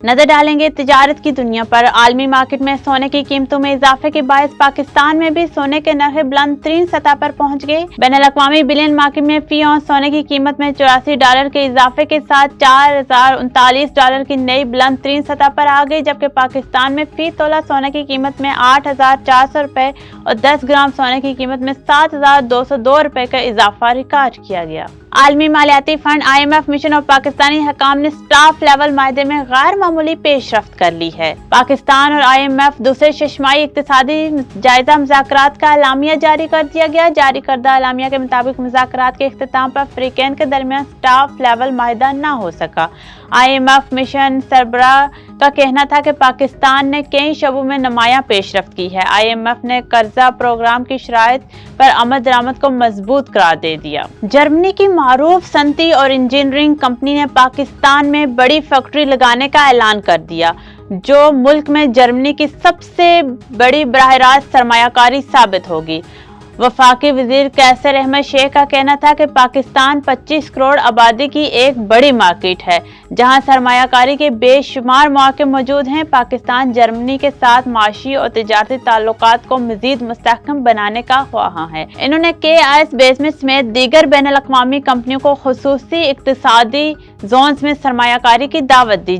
नजर डालेंगे तिजारत की दुनिया पर। आलमी मार्केट में सोने की कीमतों में इजाफे के बायस पाकिस्तान में भी सोने के नरखे बुलंद तरीन सतह पर पहुंच गए। बैनुल-अक़वामी बिलियन मार्केट में फी औंस सोने की कीमत में $84 के इजाफे के साथ $4039 की नई बुलंद तरीन सतह पर आ गई, जबकि पाकिस्तान में फी तोला सोने की कीमत में $8,400 और 10 ग्राम सोने की कीमत में $7,202 का इजाफा रिकॉर्ड किया गया। आलमी मालियाती फंड IMF मिशन और पाकिस्तानी हकाम ने स्टाफ लेवल मायदे में गैर मामूली पेशरफ्त कर ली है। पाकिस्तान और IMF दूसरे शशमाही इक्तिसादी जायजा मुज़ाकरात का एलामिया जारी कर दिया गया। जारी करदा एलामिया के मुताबिक मुज़ाकरात के इख्तिताम पर फ़रीक़ैन के दरमियान स्टाफ लेवल माहिदा न हो सका। IMF मिशन सरबराह का कहना था कि पाकिस्तान ने कई शोबों में नुमायां पेशरफ्त की है। IMF ने कर्जा प्रोग्राम की शराइत पर अमल दरामद को मजबूत करार दे दिया। जर्मनी की मारूफ सनती और इंजीनियरिंग कंपनी ने पाकिस्तान में बड़ी फैक्ट्री लगाने का ऐलान कर दिया, जो मुल्क में जर्मनी की सबसे बड़ी बराह रास्त सरमायाकारी साबित होगी। वफाकी वजीर कैसर अहमद शेख का कहना था कि पाकिस्तान 25 करोड़ आबादी की एक बड़ी मार्केट है, जहां सरमायाकारी के बेशुमार मौके मौजूद हैं। पाकिस्तान जर्मनी के साथ माशी और तिजारती ताल्लुकात को मजीद मुस्तहकम बनाने का ख्वाहां है। इन्होंने KIS बेसमेंट समेत दीगर बैनुल-अक़वामी कंपनियों को खुसूसी इक्तिसादी जोन्स में सरमायाकारी की दावत दी।